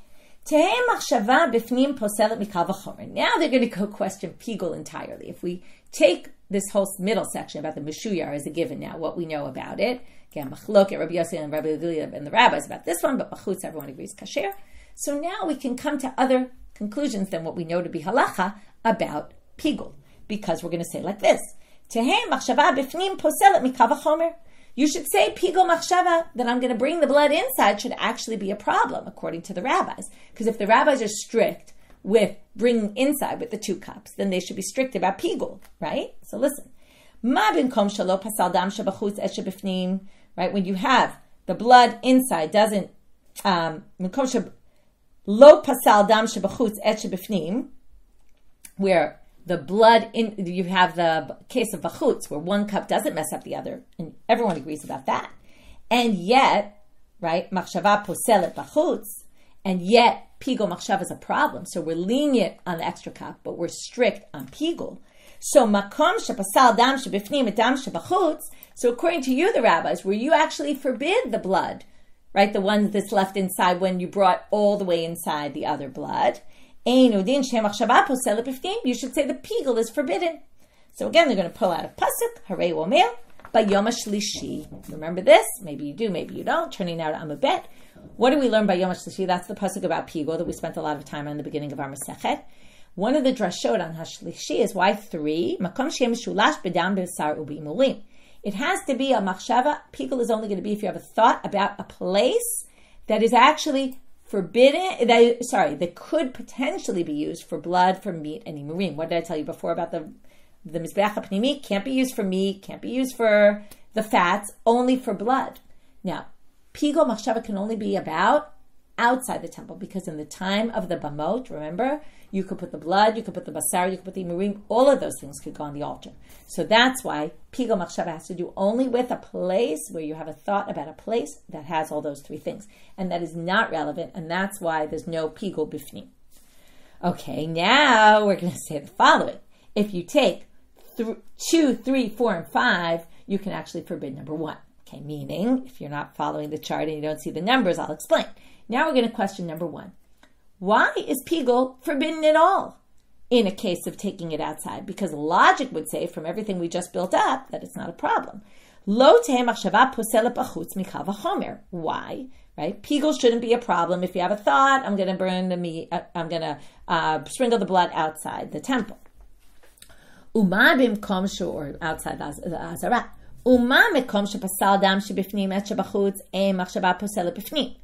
Tehem machshava bifnim poselet mikal v'chomer. Now they're going to go question pigul entirely. If we take this whole middle section about the meshuyar as a given now, what we know about it. Again, machlok at Rabbi Yosi and Rabbi HaGelili and the rabbis about this one, but bachutz everyone agrees kasher. So now we can come to other conclusions than what we know to be halacha about pigul, because we're going to say like this: Tehem machshava bifnim poselet mikal v'chomer. You should say pigul machshava, that I'm going to bring the blood inside, should actually be a problem according to the rabbis, because if the rabbis are strict with bringing inside with the 2 cups, then they should be strict about pigul, right? So listen, ma binkom shelo pasal dam shebachutz et shebifnim, right? When you have the blood inside, doesn't lo pasal dam shebachutz et shebifnim, where the blood in, you have the case of bachutz, where 1 cup doesn't mess up the other, and everyone agrees about that. And yet, right, machshava poselet bachutz, and yet pigul machshava is a problem. So we're lenient on the extra cup, but we're strict on pigul. So makom shepasal dam shebifnim et dam shebachutz. So according to you, the rabbis, where you actually forbid the blood, right, the one that's left inside when you brought all the way inside the other blood, ein udin shemachshava poselet bifnim. You should say the pigul is forbidden. So again, they're going to pull out a pasuk, harei omer, bayom hashlishi. Remember this? Maybe you do, maybe you don't. Turning now to Amabet. What do we learn by Yom HaShlishi? That's the pasuk about pigul that we spent a lot of time on in the beginning of our Masechet. One of the drashot on Hashlishi is why 3. Makom she'em shulash b'dam b'sar u'b'imulim. It has to be a machshava. Pigul is only going to be if you have a thought about a place that is actually forbidden, that could potentially be used for blood, for meat, and imurim. What did I tell you before about the mizbeach hapnimi? Can't be used for meat, can't be used for the fats, only for blood. Now, pigul machshava can only be about outside the temple, because in the time of the bamot, remember, you could put the blood, you could put the basar, you could put the imurim, all of those things could go on the altar. So that's why pigul machshava has to do only with a place where you have a thought about a place that has all those three things. And that is not relevant, and that's why there's no pigul bifnim. Okay, now we're going to say the following. If you take 2, 3, 4, and 5, you can actually forbid number 1. Okay, meaning, if you're not following the chart and you don't see the numbers, I'll explain. Now we're going to question number 1. Why is pigul forbidden at all in a case of taking it outside? Because logic would say, from everything we just built up, that it's not a problem. Lo teheh machshava poselet b'chutz mikal v'chomer. Why? Right? Pigul shouldn't be a problem. If you have a thought, I'm going to burn the meat, I'm going to sprinkle the blood outside the temple. Uma bimkom or outside the Azara. Uma mekom shepasal dam shebifnim et shebachutz ein machshava poselet bifnim.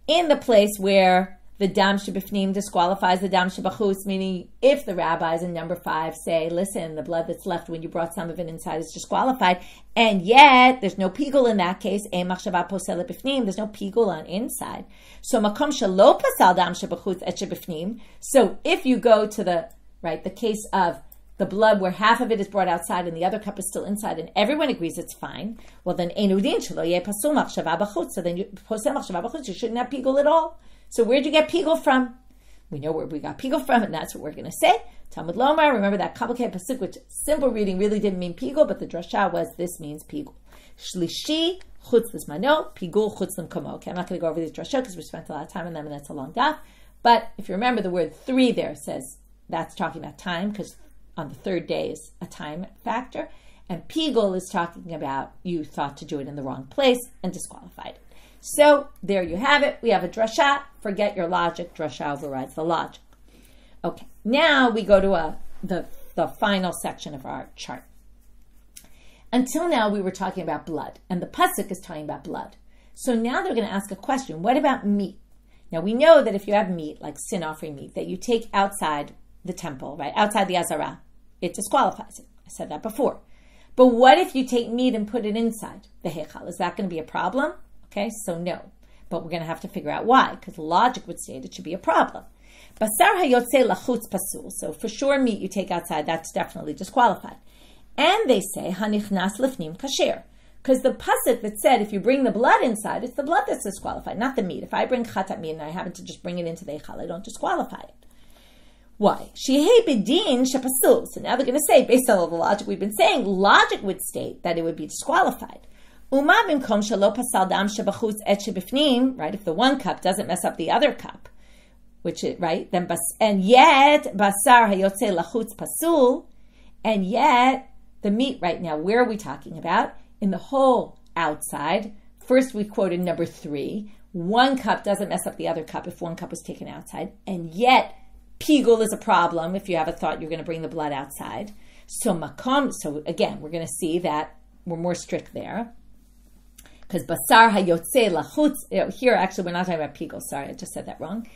In the place where the dam shebifnim disqualifies the dam shebachutz, meaning if the rabbis in number 5 say, listen, the blood that's left when you brought some of it inside is disqualified, and yet there's no pigul in that case, ein machshava poselet bifnim, there's no pigul on inside. So makom shelo pasal dam shebachutz et shebifnim. So if you go to the case of the blood where half of it is brought outside and the other cup is still inside, and everyone agrees it's fine, well then enudin shelo yeh pasul machshava b'chutz. So then you posel machshava b'chutz, you shouldn't have pigul at all. So where'd you get pigul from? We know where we got pigul from, and that's what we're going to say. Talmud Lomar, remember that complicated pasuk, which simple reading really didn't mean pigul, but the drasha was, this means pigul. Shlishi chutz l'zmano, pigul chutz l'mkomo. Okay, I'm not going to go over these drasha because we spent a lot of time on them, and that's a long daf. But if you remember, the word 3 there says that's talking about time, because on the 3rd day is a time factor, and pigul is talking about you thought to do it in the wrong place and disqualified it. So there you have it. We have a drasha. Forget your logic. Drasha overrides the logic. Okay, now we go to the final section of our chart. Until now, we were talking about blood, and the pasuk is talking about blood. So now they're going to ask a question. What about meat? Now we know that if you have meat, like sin offering meat, that you take outside the temple, right, outside the Azara, it disqualifies it. I said that before. But what if you take meat and put it inside the heichal? Is that going to be a problem? Okay, so no. But we're going to have to figure out why, because logic would state it should be a problem. Basar hayotze lachutz pasul. So for sure, meat you take outside, that's definitely disqualified. And they say hanichnas lifnim kasher, because the pasuk that said if you bring the blood inside, it's the blood that's disqualified, not the meat. If I bring chatat meat and I happen to just bring it into the heichal, I don't disqualify it. Why? Shehei bedin shepasul. So now they're going to say, based on all the logic we've been saying, logic would state that it would be disqualified. Uma bimkom shelo pasal dam shebachutz et shebifnim. Right? If the one cup doesn't mess up the other cup, which is right, then and yet basar hayotze lachutz pasul, and yet the meat right now. Where are we talking about? In the whole outside. First, we quoted number 3. One cup doesn't mess up the other cup if one cup was taken outside, and yet pigul is a problem if you have a thought you're going to bring the blood outside. So makom, so again, we're going to see that we're more strict there. Because basar hayotze lachutz, here actually we're not talking about pigul, sorry, I just said that wrong.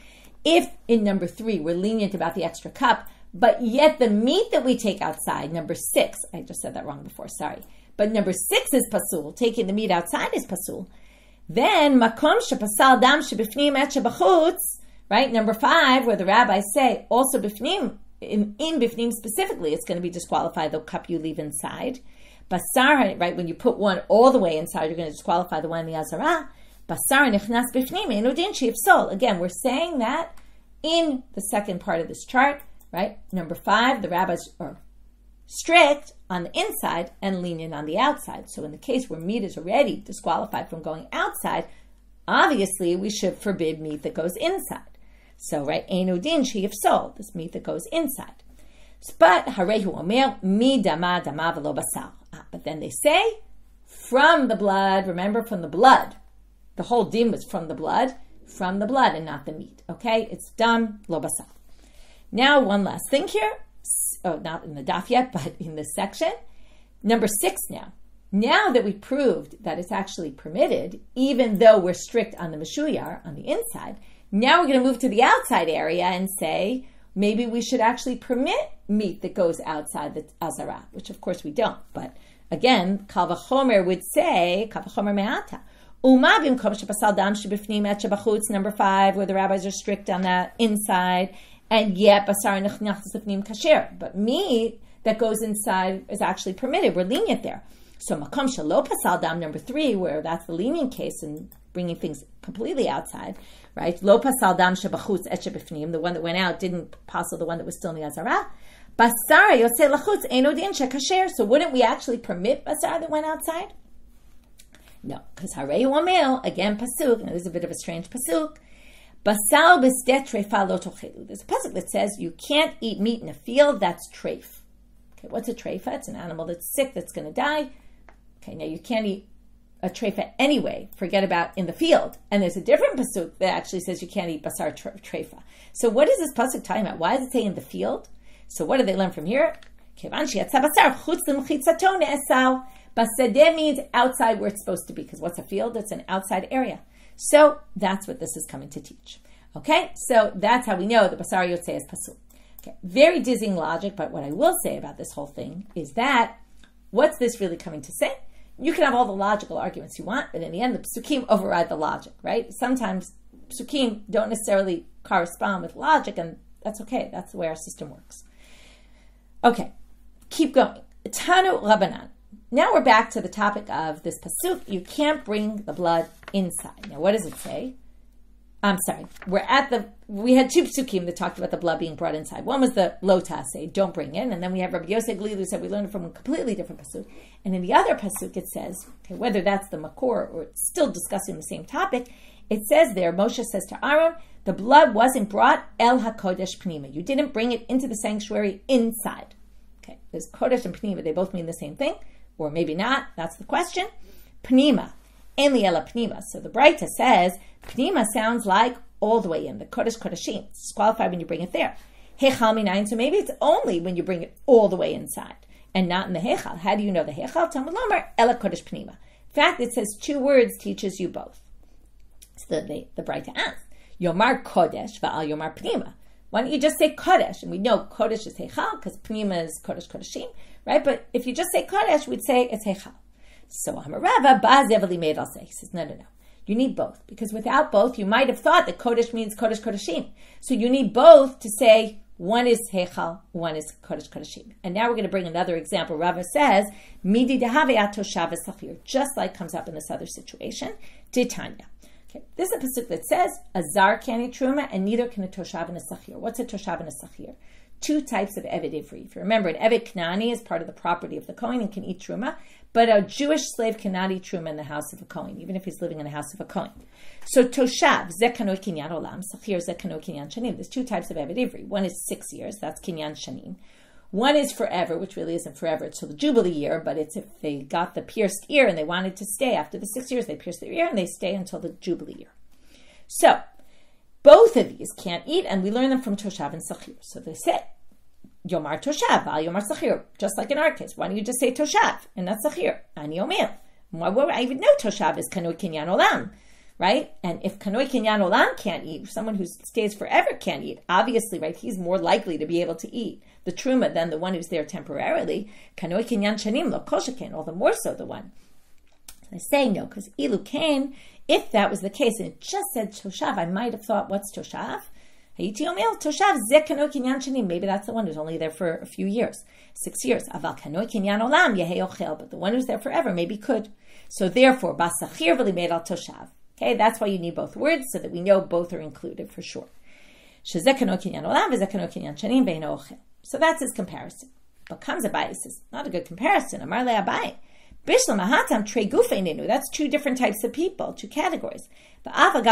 If in number 3 we're lenient about the extra cup, but yet the meat that we take outside, number 6, I just said that wrong before, sorry. But number 6 is pasul, taking the meat outside is pasul. Then makom shepasal dam shebifnim et shebachutz, right, number 5, where the rabbis say, also bifnim, in bifnim specifically, it's going to be disqualified the cup you leave inside. Basar, right, when you put one all the way inside, you're going to disqualify the one in the Azara. Basar nichnas bifnim, enudin sheifsol. Again, we're saying that in the second part of this chart, right, number 5, the rabbis are strict on the inside and lenient on the outside. So in the case where meat is already disqualified from going outside, obviously we should forbid meat that goes inside. So, right, Einu din she'yifsol, this meat that goes inside. But harehu omer mi dama dama v'lo basar. But then they say, from the blood, remember from the blood. The whole din was from the blood and not the meat. Okay, it's dam lo basar. Now, one last thing here. Oh, not in the daf yet, but in this section. Number 6 now. Now that we proved that it's actually permitted, even though we're strict on the Meshuyar, on the inside, now we're going to move to the outside area and say, maybe we should actually permit meat that goes outside the Azara, which of course we don't. But again, Kal V'chomer would say, Kal V'chomer me'ata. Number 5, where the rabbis are strict on the inside, and yet basar nechnachas lifnim kasher. But meat that goes inside is actually permitted. We're lenient there. So makom shelo pasal dam, number 3, where that's the lenient case and bringing things completely outside, right? Lo pasal dam shebachutz et shebifnim, the one that went out didn't passel the one that was still in the Azara. Basar yosei lachutz eino din shekasher. So wouldn't we actually permit basar that went outside? No, because harei u'amel, again pasuk. Now this is a bit of a strange pasuk. Basal b'sdet treifa lo tochelu. There's a pasuk that says you can't eat meat in a field that's treif. Okay, what's a treifa? It's an animal that's sick, that's going to die. Okay, now you can't eat a treifa anyway. Forget about in the field. And there's a different pasuk that actually says you can't eat basar treifa. So what is this pasuk talking about? Why does it say in the field? So what do they learn from here? Basadeh means outside where it's supposed to be, because what's a field? It's an outside area. So that's what this is coming to teach. Okay, so that's how we know the basar yotzei is pasul. Okay, very dizzying logic, but what I will say about this whole thing is that what's this really coming to say? You can have all the logical arguments you want, but in the end, the psukim override the logic, right? Sometimes psukim don't necessarily correspond with logic, and that's okay. That's the way our system works. Okay, keep going. Tanu Rabbanan. Now we're back to the topic of this pasuk. You can't bring the blood inside. Now, what does it say? I'm sorry. We had 2 psukim that talked about the blood being brought inside. One was the lo taseh, don't bring in. And then we have Rabbi Yosi HaGelili who said we learned it from a completely different pasuk. And in the other pasuk it says, okay, whether that's the makor or it's still discussing the same topic, it says there, Moshe says to Aaron, the blood wasn't brought el hakodesh pnima. You didn't bring it into the sanctuary inside. Okay, there's kodesh and pnima. They both mean the same thing. Or maybe not. That's the question. Pnima. Enli ela pnima. So the Braita says, pnima sounds like all the way in. The Kodesh HaKodashim. It's disqualified when you bring it there. Hechal minayin. So maybe it's only when you bring it all the way inside and not in the hechal. How do you know the hechal? Talmud Lomar, ela Kodesh pnima. In fact, it says 2 words teaches you both. So the Braita asks, Yomar Kodesh va'al Yomar pnima. Why don't you just say Kodesh? And we know Kodesh is hechal because pnima is Kodesh HaKodashim. Right? But if you just say Kodesh, we'd say it's Hechal. So Hamarava, Zevachim made I'll say. He says, no. You need both. Because without both, you might have thought that Kodesh means Kodesh HaKodashim. So you need both to say one is Hechal, one is Kodesh HaKodashim. And now we're going to bring another example. Rava says, Midi dehavei toshav esachir, just like comes up in this other situation. Titanya. Okay, this is a pasuk that says, a zar can't eat truma, and neither can a toshav and a sachir. What's a toshav and a sachir? 2 types of Eved Ivri. If you remember, an Eved Knani is part of the property of the Kohen and can eat Truma, but a Jewish slave cannot eat Truma in the house of a Kohen, even if he's living in the house of a Kohen. So Toshav, Zeh Kano Kinyan Olam, Sachir Zeh Kano Kinyan Shanim. There's 2 types of Eved Ivri. One is 6 years, that's Kinyan Shanim. One is forever, which really isn't forever until the Jubilee year, but it's if they got the pierced ear and they wanted to stay after the 6 years, they pierce their ear and they stay until the Jubilee year. So, both of these can't eat, and we learn them from Toshav and Sachir. So they say, Yomar Toshav, Al Yomar Sachir, just like in our case. Why don't you just say Toshav and not Sachir? Ani Omer. Why would I even know Toshav is Kanoi Kinyan Olam, right? And if Kanoi Kinyan Olam can't eat, someone who stays forever can't eat, obviously, right, he's more likely to be able to eat the Truma than the one who's there temporarily. Kanoi Kinyan Shanim Lo Kol Sheken, all the more so the one. I say no, because Ilu Kain, if that was the case, and it just said Toshav, I might have thought, what's Toshav? Maybe that's the one who's only there for a few years, 6 years. But the one who's there forever maybe could. So therefore, okay, that's why you need both words, so that we know both are included for sure. So that's his comparison. But comes Abai, says, not a good comparison. Amar le Abai. That's 2 different types of people, 2 categories. What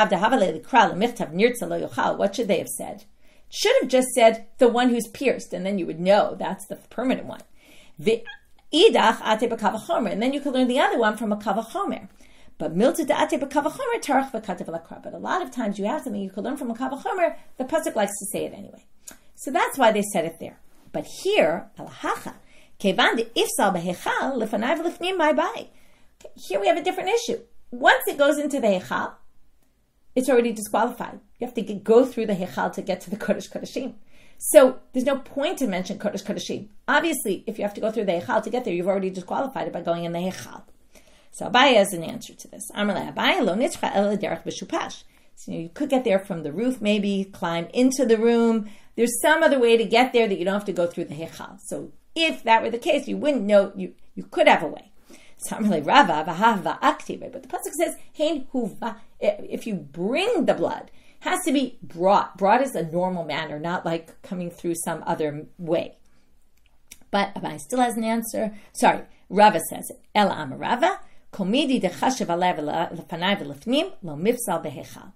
should they have said? Should have just said the one who's pierced, and then you would know that's the permanent one. And then you could learn the other one from a kavachomer. But a lot of times you have something you could learn from a kavachomer, the pasuk likes to say it anyway. So that's why they said it there. But here, alahacha, Here we have a different issue. Once it goes into the Hechal, it's already disqualified. You have to go through the Hechal to get to the Kodesh HaKodashim. So there's no point to mention Kodesh HaKodashim. Obviously, if you have to go through the Hechal to get there, you've already disqualified it by going in the Hechal. So Abaye has an answer to this. So you could get there from the roof, maybe climb into the room. There's some other way to get there that you don't have to go through the Hechal. So if that were the case, you wouldn't know, you could have a way. So I'm like, Rava, active. But the pasuk says, Hein huva. If you bring the blood, it has to be brought. Brought is a normal manner, not like coming through some other way. But Abai still has an answer. Sorry, Rava says it. Ela amarava, komidi dechashev alev lefanai v'lefnim lo mifsal behechal.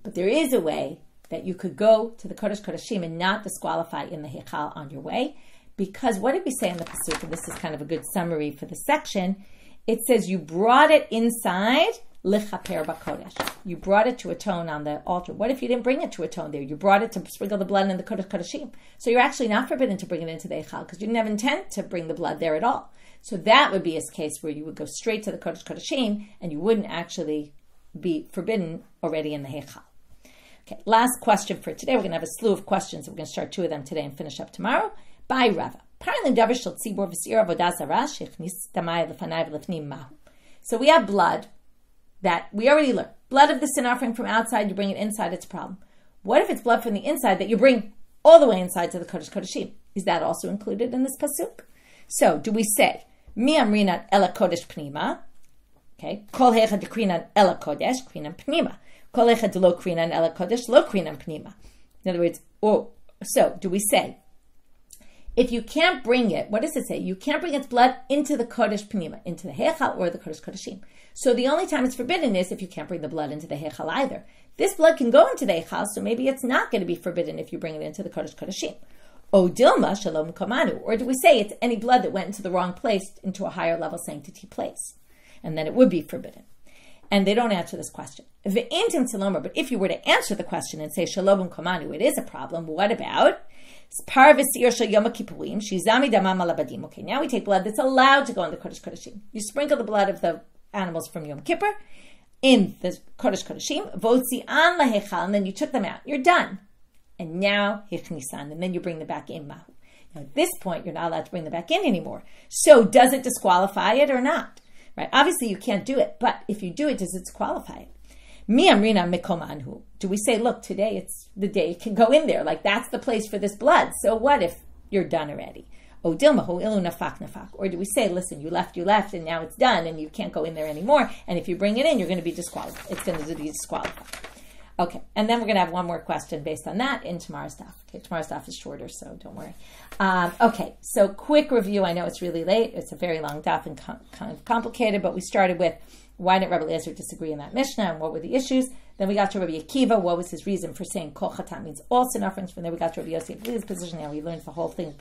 But there is a way that you could go to the Kodesh HaKodashim and not disqualify in the Hechal on your way. Because what did we say in the Pasuk? And this is kind of a good summary for the section. It says you brought it inside lichaper b'kodesh. You brought it to atone on the altar. What if you didn't bring it to atone there? You brought it to sprinkle the blood in the Kodesh HaKodashim. So you're actually not forbidden to bring it into the Hechal because you didn't have intent to bring the blood there at all. So that would be a case where you would go straight to the Kodesh HaKodashim and you wouldn't actually be forbidden already in the Hechal. Okay, last question for today. We're going to have a slew of questions. We're going to start 2 of them today and finish up tomorrow. By Rava. So we have blood that we already learned. Blood of the sin offering from outside, you bring it inside, it's a problem. What if it's blood from the inside that you bring all the way inside to the Kodesh HaKodashim? Is that also included in this pasuk? So do we say, Mi amrinan ela kodesh pnima? Okay, kol hecha dekrinan ela kodesh, krinan pnima. Kol hecha de lo krinan ela kodesh, lo krinan pnima. In other words, so do we say, if you can't bring it, what does it say? You can't bring its blood into the Kodesh Pnima, into the Hechal or the Kodesh HaKodashim. So the only time it's forbidden is if you can't bring the blood into the Hechal either. This blood can go into the Hechal, so maybe it's not going to be forbidden if you bring it into the Kodesh HaKodashim. O Dilma Shalom Kamanu. Or do we say it's any blood that went into the wrong place, into a higher level sanctity place? And then it would be forbidden. And they don't answer this question. But if you were to answer the question and say Shalom Kamanu, it is a problem. What about? Okay, now we take blood that's allowed to go in the Kodesh HaKodashim. You sprinkle the blood of the animals from Yom Kippur in the Kodesh HaKodashim, votzi an lahechal, and then you took them out. You're done. And now hichnisan, and then you bring them back in mahu. Now at this point, you're not allowed to bring them back in anymore. So does it disqualify it or not? Right? Obviously, you can't do it, but if you do it, does it disqualify it? Mi amrina mekomanhu. Do we say, look, today it's the day it can go in there. Like, that's the place for this blood. So what if you're done already? O dilmahu ilu nafak nafak. Or do we say, listen, you left, and now it's done, and you can't go in there anymore. And if you bring it in, you're going to be disqualified. It's going to be disqualified. Okay, and then we're going to have one more question based on that in tomorrow's daf. Okay, tomorrow's daf is shorter, so don't worry. Okay, so quick review. I know it's really late. It's a very long daf and kind of complicated, but we started with why did Rabbi Eliezer disagree in that Mishnah and what were the issues? Then we got to Rabbi Akiva. What was his reason for saying Kol Chatam means all sin offerings? From there we got to Rabbi Yosi HaGelili's position. Now we learned the whole thing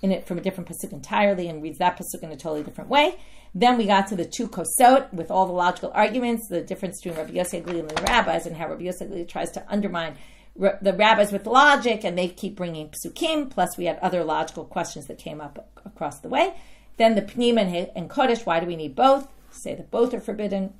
in it from a different pasuk entirely and reads that pasuk in a totally different way. Then we got to the 2 kosot with all the logical arguments, the difference between Rabbi Yosi HaGelili and the rabbis, and how Rabbi Yosi HaGelili tries to undermine the rabbis with logic, and they keep bringing psukim. Plus we had other logical questions that came up across the way. Then the Pnima and Kodesh, why do we need both? Say that both are forbidden.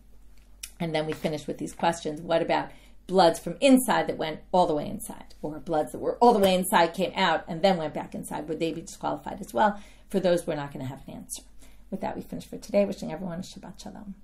And then we finish with these questions. What about bloods from inside that went all the way inside? Or bloods that were all the way inside, came out, and then went back inside? Would they be disqualified as well? For those, we're not going to have an answer. With that, we finish for today. Wishing everyone a Shabbat Shalom.